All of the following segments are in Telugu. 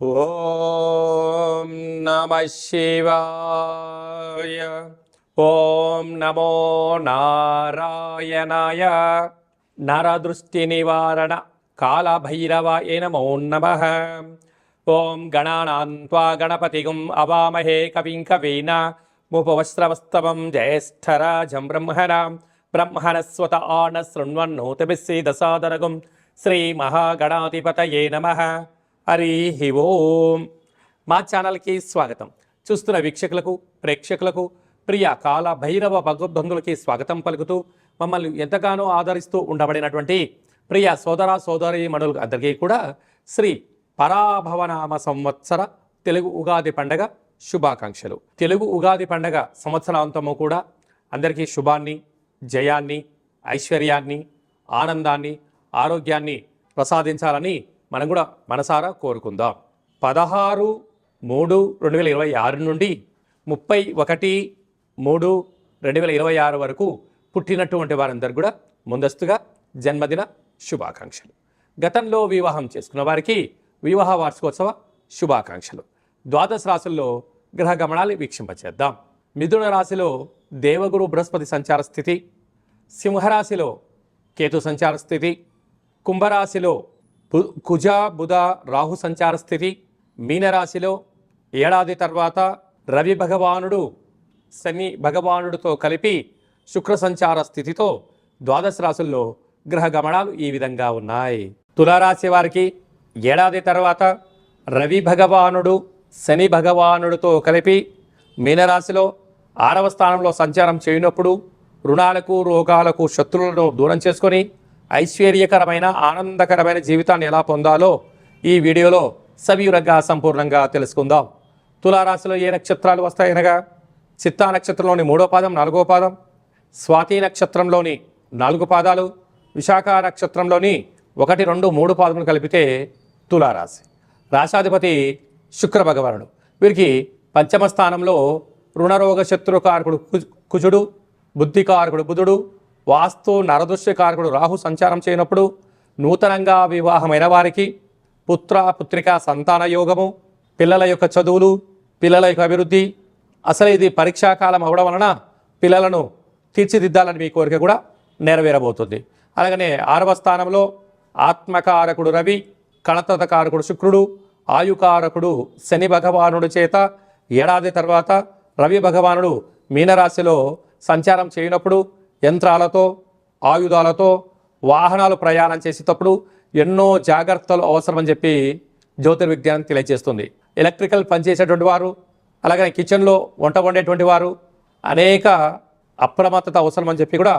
ఓం నమ శివాయ. ఓం నమో నారాయణాయ. నరదృష్టి నివారణ కాళభైరవాయ నమో నమః. ఓం గణానాం త్వా గణపతిగుం అవామహే కవిం కవీన ముపవస్త్రవస్తవం జ్యేష్ఠరాజం బ్రహ్మణస్వత ఆన శృణ్వన్నోతిభిస్సీదసాదరగుం శ్రీ మహాగణాధిపతయే నమః. హరి ఓం. మా ఛానల్కి స్వాగతం. చూస్తున్న వీక్షకులకు ప్రేక్షకులకు ప్రియ కాల భైరవ భగవద్బంధులకి స్వాగతం పలుకుతూ మమ్మల్ని ఎంతగానో ఆదరిస్తూ ఉండబడినటువంటి ప్రియ సోదర సోదరి మణులకు అందరికీ కూడా శ్రీ పరాభవనామ సంవత్సర తెలుగు ఉగాది పండగ శుభాకాంక్షలు. తెలుగు ఉగాది పండగ సంవత్సరాంతము కూడా అందరికీ శుభాన్ని, జయాన్ని, ఐశ్వర్యాన్ని, ఆనందాన్ని, ఆరోగ్యాన్ని ప్రసాదించాలని మనం కూడా మనసారా కోరుకుందాం. 16/3/2026 నుండి 31/3/2026 వరకు పుట్టినటువంటి వారందరూ కూడా ముందస్తుగా జన్మదిన శుభాకాంక్షలు. గతంలో వివాహం చేసుకున్న వారికి వివాహ వార్షికోత్సవ శుభాకాంక్షలు. ద్వాదశ రాశుల్లో గ్రహ గమనాలు వీక్షింపచేద్దాం. మిథున రాశిలో దేవగురు బృహస్పతి సంచార స్థితి, సింహరాశిలో కేతు సంచార స్థితి, కుంభరాశిలో కుజ బుధ రాహు సంచార స్థితి, మీనరాశిలో ఏడాది తర్వాత రవి భగవానుడు శని భగవానుడితో కలిపి శుక్ర సంచార స్థితితో ద్వాదశ రాశుల్లో గ్రహ గమనాలు ఈ విధంగా ఉన్నాయి. తులారాశి వారికి ఏడాది తర్వాత రవి భగవానుడు శని భగవానుడితో కలిపి మీనరాశిలో 6వ స్థానంలో సంచారం చేయనప్పుడు రుణాలకు రోగాలకు శత్రువులను దూరం చేసుకొని ఐశ్వర్యకరమైన ఆనందకరమైన జీవితాన్ని ఎలా పొందాలో ఈ వీడియోలో సవివరంగా సంపూర్ణంగా తెలుసుకుందాం. తులారాశిలో ఏ నక్షత్రాలు వస్తాయనగా చిత్తా నక్షత్రంలోని 3వ పాదం 4వ పాదం, స్వాతి నక్షత్రంలోని 4 పాదాలు, విశాఖ నక్షత్రంలోని 1, 2, 3 పాదములు కలిపితే తులారాశి. రాశాధిపతి శుక్ర భగవానుడు. వీరికి పంచమ స్థానంలో రుణరోగ శత్రుకారకుడు కుజుడు, బుద్ధికారకుడు బుధుడు, వాస్తు నరదృశ్యకారకుడు రాహు సంచారం చేయనప్పుడు నూతనంగా వివాహమైన వారికి పుత్ర పుత్రిక సంతాన యోగము, పిల్లల యొక్క చదువులు, పిల్లల యొక్క అభివృద్ధి, అసలు ఇది పరీక్షాకాలం అవడం వలన పిల్లలను తీర్చిదిద్దాలని మీ కోరిక కూడా నెరవేరబోతుంది. అలాగనే 6వ స్థానంలో ఆత్మకారకుడు రవి, కళతకారకుడు శుక్రుడు, ఆయుకారకుడు శని భగవానుడి చేత ఏడాది తర్వాత రవి భగవానుడు మీనరాశిలో సంచారం చేయనప్పుడు యంత్రాలతో ఆయుధాలతో వాహనాలు ప్రయాణం చేసేటప్పుడు ఎన్నో జాగ్రత్తలు అవసరమని చెప్పి జ్యోతిర్విజ్ఞానం తెలియజేస్తుంది. ఎలక్ట్రికల్ పనిచేసేటువంటి వారు, అలాగే కిచెన్లో వంట వండేటువంటి వారు అనేక అప్రమత్తత అవసరమని చెప్పి కూడా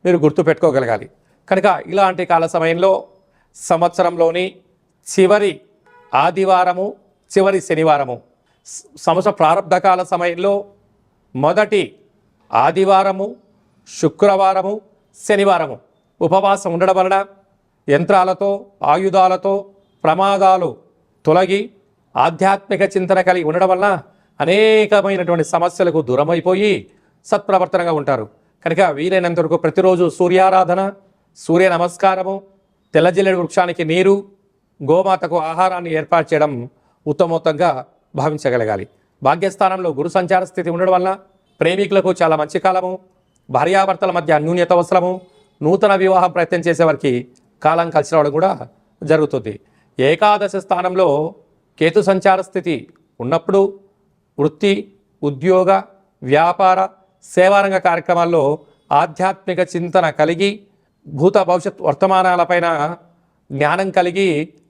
మీరు గుర్తుపెట్టుకోగలగాలి. కనుక ఇలాంటి కాల సమయంలో సంవత్సరంలోని చివరి ఆదివారము, చివరి శనివారము, సంవత్సర ప్రారంభకాల సమయంలో మొదటి ఆదివారము, శుక్రవారము, శనివారము ఉపవాసం ఉండడం వలన యంత్రాలతో ఆయుధాలతో ప్రమాదాలు తొలగి ఆధ్యాత్మిక చింతన కలిగి ఉండడం వలన అనేకమైనటువంటి సమస్యలకు దూరమైపోయి సత్ప్రవర్తనగా ఉంటారు. కనుక వీలైనంత వరకు ప్రతిరోజు సూర్యారాధన, సూర్య నమస్కారము, తెల్లజిల్లెడు వృక్షానికి నీరు, గోమాతకు ఆహారాన్ని ఏర్పాటు చేయడం ఉత్తమోత్తంగా భావించగలగాలి. భాగ్యస్థానంలో గురు సంచార స్థితి ఉండడం వలన ప్రేమికులకు చాలా మంచి కాలము, భార్యాభర్తల మధ్య అన్యూన్యత అవసరము, నూతన వివాహం ప్రయత్నం చేసేవారికి కాలం కలిసి రావడం కూడా జరుగుతుంది. ఏకాదశ స్థానంలో కేతు సంచార స్థితి ఉన్నప్పుడు వృత్తి, ఉద్యోగ, వ్యాపార, సేవారంగ కార్యక్రమాల్లో ఆధ్యాత్మిక చింతన కలిగి భూత భవిష్యత్ వర్తమానాలపైన జ్ఞానం కలిగి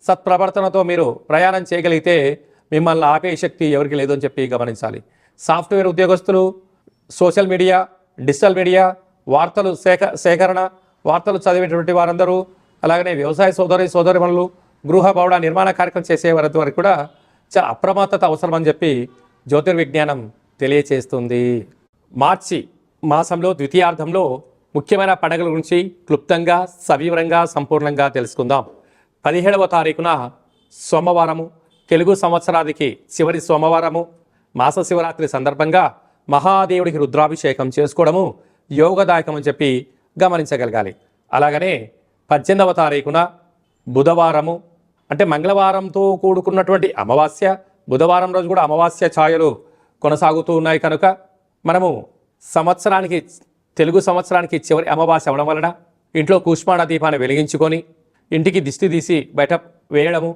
సత్ప్రవర్తనతో మీరు ప్రయాణం చేయగలిగితే మిమ్మల్ని ఆపే శక్తి ఎవరికి లేదని చెప్పి గమనించాలి. సాఫ్ట్వేర్ ఉద్యోగస్తులు, సోషల్ మీడియా, డిజిటల్ మీడియా, వార్తలు సేకరణ, వార్తలు చదివేటువంటి వారందరూ, అలాగనే వ్యవసాయ సోదరిమణులు, గృహ భవన నిర్మాణ కార్యక్రమం చేసే వారి వరకు కూడా చాలా అప్రమత్తత అవసరమని చెప్పి జ్యోతిర్విజ్ఞానం తెలియచేస్తుంది. మార్చి మాసంలో ద్వితీయార్థంలో ముఖ్యమైన పండుగల గురించి క్లుప్తంగా సవివరంగా సంపూర్ణంగా తెలుసుకుందాం. 17వ తారీఖున సోమవారము, తెలుగు సంవత్సరానికి చివరి సోమవారము, మాస శివరాత్రి సందర్భంగా మహాదేవుడికి రుద్రాభిషేకం చేసుకోవడము యోగదాయకం అని చెప్పి గమనించగలగాలి. అలాగనే 18వ తారీఖున బుధవారము, అంటే మంగళవారంతో కూడుకున్నటువంటి అమావాస్య, బుధవారం రోజు కూడా అమావాస్య ఛాయలు కొనసాగుతూ ఉన్నాయి కనుక మనము తెలుగు సంవత్సరానికి చివరి అమావాస్య అవడం వలన ఇంట్లో కూష్మాండ దీపాన్ని వెలిగించుకొని ఇంటికి దిష్టి తీసి బయట వేయడము,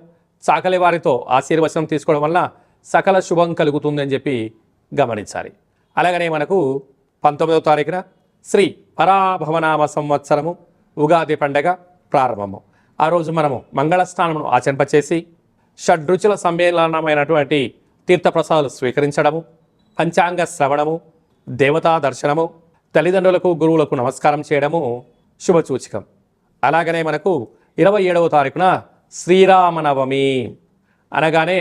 చాకలి వారితో ఆశీర్వచనం తీసుకోవడం వలన సకల శుభం కలుగుతుందని చెప్పి గమనించాలి. అలాగనే మనకు 19వ తారీఖున శ్రీ పరాభవనామ సంవత్సరము ఉగాది పండగ ప్రారంభము. ఆ రోజు మనము మంగళ స్నానమును ఆచరింపచేసి షడ్రుచుల సమ్మేళనమైనటువంటి తీర్థప్రసాదాలు స్వీకరించడము, పంచాంగ శ్రవణము, దేవతా దర్శనము, తల్లిదండ్రులకు గురువులకు నమస్కారం చేయడము శుభసూచకం. అలాగనే మనకు 27వ తారీఖున శ్రీరామనవమి అనగానే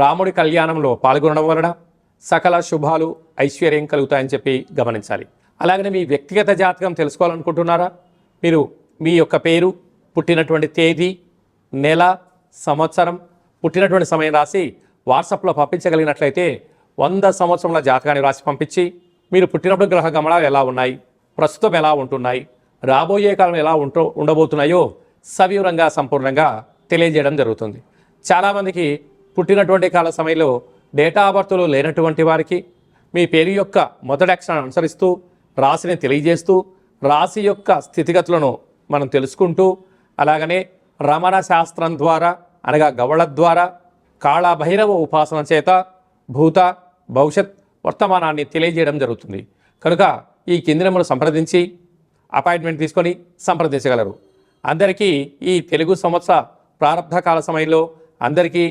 రాముడి కళ్యాణంలో పాల్గొనడం వలన సకల శుభాలు ఐశ్వర్యం కలుగుతాయని చెప్పి గమనించాలి. అలాగనే మీ వ్యక్తిగత జాతకం తెలుసుకోవాలనుకుంటున్నారా? మీరు మీ యొక్క పేరు, పుట్టినటువంటి తేదీ, నెల, సంవత్సరం, పుట్టినటువంటి సమయం రాసి వాట్సాప్లో పంపించగలిగినట్లయితే 100 సంవత్సరముల జాతకాన్ని రాసి పంపించి మీరు పుట్టినప్పుడు గ్రహ గమనాలు ఎలా ఉన్నాయి, ప్రస్తుతం ఎలా ఉంటున్నాయి, రాబోయే కాలం ఎలా ఉండబోతున్నాయో సవివరంగా సంపూర్ణంగా తెలియజేయడం జరుగుతుంది. చాలామందికి పుట్టినటువంటి కాల సమయంలో డేటా ఆఫ్ బర్త్లు లేనటువంటి వారికి మీ పేరు యొక్క మొదటి అక్షరాన్ని అనుసరిస్తూ రాశిని తెలియజేస్తూ రాశి యొక్క స్థితిగతులను మనం తెలుసుకుంటూ, అలాగనే రమణ శాస్త్రం ద్వారా అనగా గవళ ద్వారా కాళభైరవ ఉపాసన చేత భూత భవిష్యత్ వర్తమానాన్ని తెలియజేయడం జరుగుతుంది. కనుక ఈ కింది నెంబర్ను సంప్రదించి అపాయింట్మెంట్ తీసుకొని సంప్రదించగలరు. అందరికీ ఈ తెలుగు సంవత్సర ప్రారంభ కాల సమయంలో అందరికీ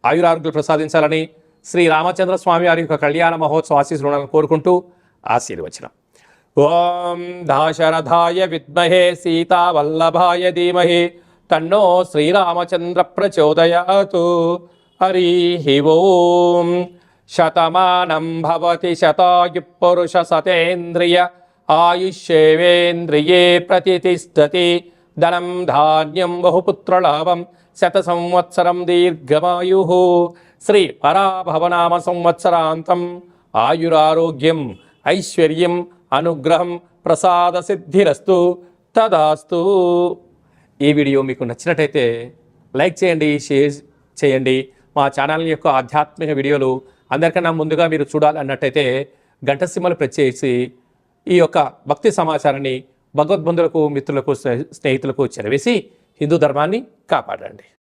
ఆయురారోగ్యాలు ప్రసాదించాలని శ్రీ రామచంద్ర స్వామి వారి యొక్క కళ్యాణ మహోత్సవ ఆశీస్సులను కోరుకుంటూ ఆశీర్వచనం. ఓం దాశరథాయ విద్మహే సీతావల్లభాయ ధీమహి తన్నో శ్రీరామచంద్ర ప్రచోదయాతు. హరి ఓం. శతమానం భవతి శతాయు పురుష సతేంద్రియ ఆయుష్యేవేంద్రియే ప్రతిష్టతి. ధనం ధాన్యం బహుపుత్రలాభం శత సంవత్సరం దీర్ఘమాయు. శ్రీ పరాభవనామ సంవత్సరాంతం ఆయురారోగ్యం ఐశ్వర్యం అనుగ్రహం ప్రసాద సిద్ధిరస్తు తదాస్తు. ఈ వీడియో మీకు నచ్చినట్టయితే లైక్ చేయండి, షేర్ చేయండి. మా ఛానల్ యొక్క ఆధ్యాత్మిక వీడియోలు అందరికన్నా ముందుగా మీరు చూడాలన్నట్టయితే గంట సింబల్ ప్రెస్ చేసి ఈ యొక్క భక్తి సమాచారాన్ని భగవద్బంధులకు, మిత్రులకు, స్నేహితులకు చేరవేసి హిందూ ధర్మాన్ని కాపాడండి.